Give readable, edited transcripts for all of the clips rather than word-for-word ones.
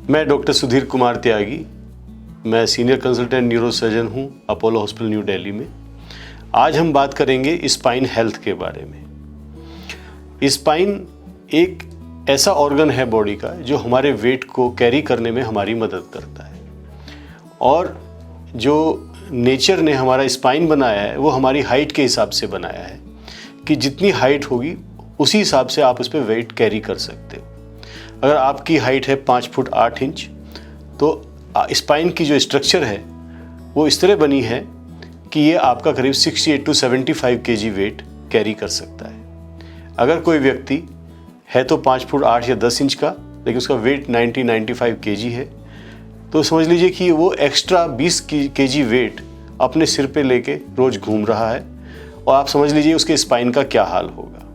मैं डॉक्टर सुधीर कुमार त्यागी, मैं senior consultant neurosurgeon हूँ अपोलो हॉस्पिटल न्यू दिल्ली में। आज हम बात करेंगे स्पाइन हेल्थ के बारे में। स्पाइन एक ऐसा ऑर्गन है बॉडी का जो हमारे वेट को कैरी करने में हमारी मदद करता है, और जो नेचर ने हमारा स्पाइन बनाया है वो हमारी हाइट के हिसाब से बनाया है कि जितनी हाइट होगी उसी हिसाब से आप उस पर वेट कैरी कर सकते हो। अगर आपकी हाइट है 5 फुट 8 इंच, तो स्पाइन की जो स्ट्रक्चर है वो इस तरह बनी है कि ये आपका करीब 68 to 75 kg वेट कैरी कर सकता है। अगर कोई व्यक्ति है तो 5 फुट 8 या 10 इंच का, लेकिन उसका वेट 90-95 kg है, तो समझ लीजिए कि वो एक्स्ट्रा 20 kg वेट अपने सिर पे लेके रोज़ घूम रहा है, और आप समझ लीजिए उसके स्पाइन का क्या हाल होगा।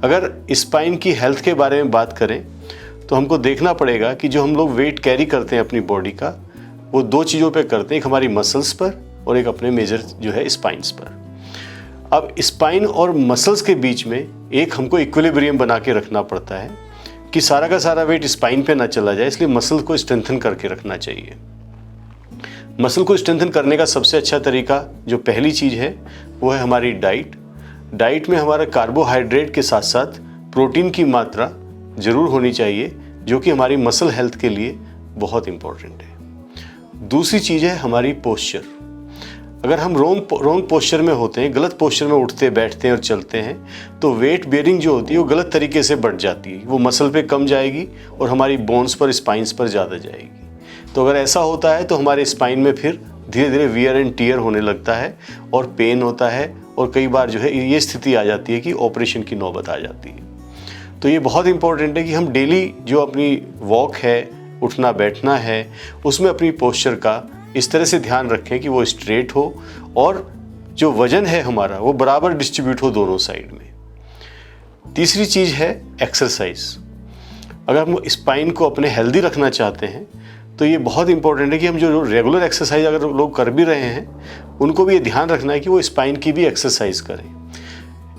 अगर स्पाइन की हेल्थ के बारे में बात करें तो हमको देखना पड़ेगा कि जो हम लोग वेट कैरी करते हैं अपनी बॉडी का, वो 2 चीज़ों पे करते हैं, एक हमारी मसल्स पर और एक अपने मेजर जो है स्पाइन्स पर। अब स्पाइन और मसल्स के बीच में एक हमको इक्विलिब्रियम बना के रखना पड़ता है कि सारा का सारा वेट स्पाइन पे ना चला जाए, इसलिए मसल को स्ट्रेंथन करके रखना चाहिए। मसल को स्ट्रेंथन करने का सबसे अच्छा तरीका जो पहली चीज़ है वो है हमारी डाइट। डाइट में हमारा कार्बोहाइड्रेट के साथ साथ प्रोटीन की मात्रा ज़रूर होनी चाहिए, जो कि हमारी मसल हेल्थ के लिए बहुत इम्पोर्टेंट है। दूसरी चीज़ है हमारी पोस्चर। अगर हम रॉन्ग पोस्चर में होते हैं, गलत पोस्चर में उठते बैठते हैं और चलते हैं, तो वेट बेयरिंग जो होती है वो गलत तरीके से बढ़ जाती है, वो मसल पे कम जाएगी और हमारी बोन्स पर, स्पाइंस पर ज़्यादा जाएगी। तो अगर ऐसा होता है तो हमारे स्पाइन में फिर धीरे धीरे वियर एंड टीयर होने लगता है और पेन होता है, और कई बार जो है ये स्थिति आ जाती है कि ऑपरेशन की नौबत आ जाती है। तो ये बहुत इंपॉर्टेंट है कि हम डेली जो अपनी वॉक है, उठना बैठना है, उसमें अपनी पोस्चर का इस तरह से ध्यान रखें कि वो स्ट्रेट हो और जो वजन है हमारा वो बराबर डिस्ट्रीब्यूट हो दोनों साइड में। तीसरी चीज़ है एक्सरसाइज। अगर हम स्पाइन को अपने हेल्दी रखना चाहते हैं तो ये बहुत इंपॉर्टेंट है कि हम जो रेगुलर एक्सरसाइज अगर लोग कर भी रहे हैं, उनको भी ये ध्यान रखना है कि वो स्पाइन की भी एक्सरसाइज करें।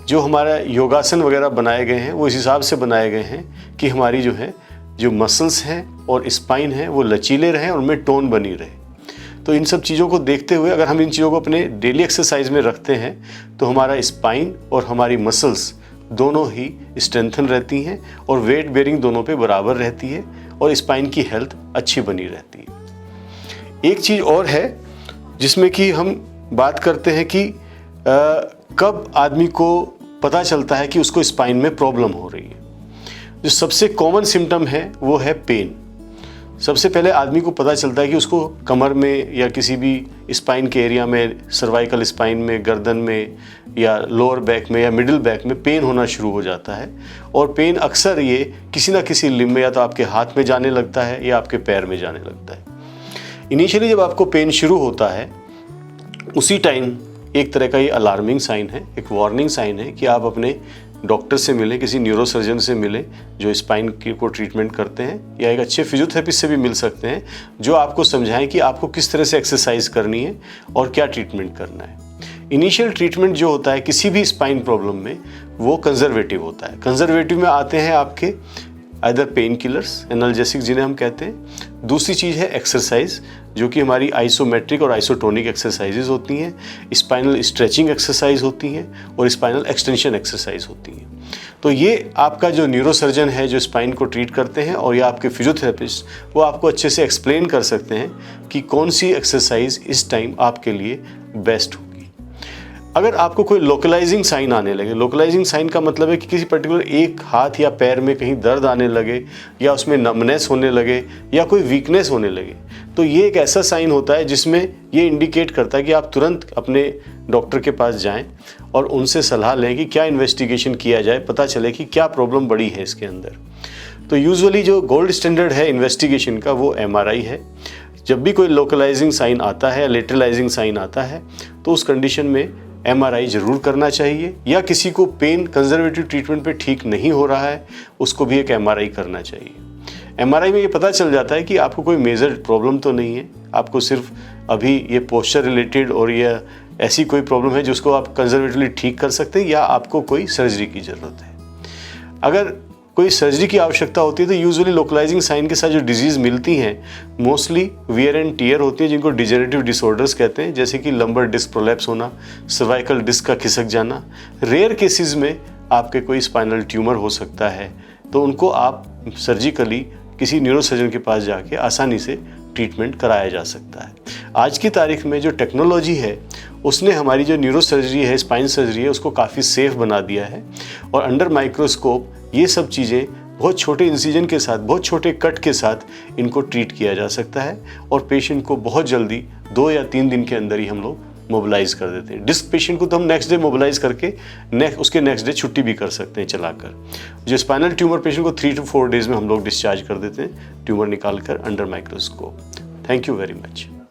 जो हमारा योगासन वगैरह बनाए गए हैं वो इस हिसाब से बनाए गए हैं कि हमारी जो मसल्स हैं और स्पाइन है वो लचीले रहें और उनमें टोन बनी रहे। तो इन सब चीज़ों को देखते हुए अगर हम इन चीज़ों को अपने डेली एक्सरसाइज में रखते हैं तो हमारा स्पाइन और हमारी मसल्स दोनों ही स्ट्रेंथन रहती हैं और वेट बेयरिंग दोनों पे बराबर रहती है और स्पाइन की हेल्थ अच्छी बनी रहती है। एक चीज़ और है जिसमें कि हम बात करते हैं कि कब आदमी को पता चलता है कि उसको स्पाइन में प्रॉब्लम हो रही है। जो सबसे कॉमन सिम्टम है वो है पेन। सबसे पहले आदमी को पता चलता है कि उसको कमर में या किसी भी स्पाइन के एरिया में, सर्वाइकल स्पाइन में, गर्दन में या लोअर बैक में या मिडिल बैक में पेन होना शुरू हो जाता है। और पेन अक्सर ये किसी ना किसी लिम्ब में, या तो आपके हाथ में जाने लगता है या आपके पैर में जाने लगता है। इनिशियली जब आपको पेन शुरू होता है उसी टाइम एक तरह का ये अलार्मिंग साइन है, एक वार्निंग साइन है कि आप अपने डॉक्टर से मिलें, किसी न्यूरोसर्जन से मिलें जो स्पाइन को ट्रीटमेंट करते हैं, या एक अच्छे फिजियोथेरेपिस्ट से भी मिल सकते हैं जो आपको समझाएं कि आपको किस तरह से एक्सरसाइज करनी है और क्या ट्रीटमेंट करना है। इनिशियल ट्रीटमेंट जो होता है किसी भी स्पाइन प्रॉब्लम में वो कंजर्वेटिव होता है। कंजर्वेटिव में आते हैं आपके आइदर पेन किलर्स, एनाल्जेसिक जिन्हें हम कहते हैं। दूसरी चीज़ है एक्सरसाइज, जो कि हमारी आइसोमेट्रिक और आइसोटोनिक एक्सरसाइजेज होती हैं, स्पाइनल स्ट्रेचिंग एक्सरसाइज होती हैं और स्पाइनल एक्सटेंशन एक्सरसाइज होती हैं। तो ये आपका जो न्यूरोसर्जन है जो स्पाइन को ट्रीट करते हैं, और या आपके फिजियोथेरेपिस्ट, वो आपको अच्छे से एक्सप्लेन कर सकते हैं कि कौन सी एक्सरसाइज इस टाइम आपके लिए बेस्ट होगी। अगर आपको कोई लोकलाइजिंग साइन आने लगे, लोकलाइजिंग साइन का मतलब है कि किसी पर्टिकुलर एक हाथ या पैर में कहीं दर्द आने लगे, या उसमें नमनेस होने लगे, या कोई वीकनेस होने लगे, तो ये एक ऐसा साइन होता है जिसमें ये इंडिकेट करता है कि आप तुरंत अपने डॉक्टर के पास जाएं और उनसे सलाह लें कि क्या इन्वेस्टिगेशन किया जाए, पता चले कि क्या प्रॉब्लम बड़ी है इसके अंदर। तो यूजुअली जो गोल्ड स्टैंडर्ड है इन्वेस्टिगेशन का वो MRI है। जब भी कोई लोकलाइजिंग साइन आता है, लेटरलाइजिंग साइन आता है, तो उस कंडीशन में MRI ज़रूर करना चाहिए, या किसी को पेन कंजर्वेटिव ट्रीटमेंट पे ठीक नहीं हो रहा है उसको भी एक MRI करना चाहिए। MRI में ये पता चल जाता है कि आपको कोई मेजर प्रॉब्लम तो नहीं है, आपको सिर्फ अभी ये पोस्चर रिलेटेड और ये ऐसी कोई प्रॉब्लम है जिसको आप कंजर्वेटिवली ठीक कर सकते हैं, या आपको कोई सर्जरी की ज़रूरत है। अगर कोई सर्जरी की आवश्यकता होती है तो यूजुअली लोकलाइजिंग साइन के साथ जो डिजीज़ मिलती हैं मोस्टली वियर एंड टियर होती है, जिनको डिजेनरेटिव डिसऑर्डर्स कहते हैं, जैसे कि लंबर डिस्क प्रोलैप्स होना, सर्वाइकल डिस्क का खिसक जाना। रेयर केसेस में आपके कोई स्पाइनल ट्यूमर हो सकता है, तो उनको आप सर्जिकली किसी न्यूरोसर्जन के पास जाके आसानी से ट्रीटमेंट कराया जा सकता है। आज की तारीख में जो टेक्नोलॉजी है उसने हमारी जो न्यूरो सर्जरी है, स्पाइन सर्जरी है, उसको काफ़ी सेफ बना दिया है और अंडर माइक्रोस्कोप ये सब चीज़ें बहुत छोटे इंसिजन के साथ, बहुत छोटे कट के साथ इनको ट्रीट किया जा सकता है और पेशेंट को बहुत जल्दी 2 या 3 दिन के अंदर ही हम लोग मोबिलाइज कर देते हैं। डिस्क पेशेंट को तो हम नेक्स्ट डे मोबिलाइज करके उसके नेक्स्ट डे छुट्टी भी कर सकते हैं चलाकर। जो स्पाइनल ट्यूमर पेशेंट को 3 to 4 डेज में हम लोग डिस्चार्ज कर देते हैं ट्यूमर निकाल कर under microscope. Thank you very much.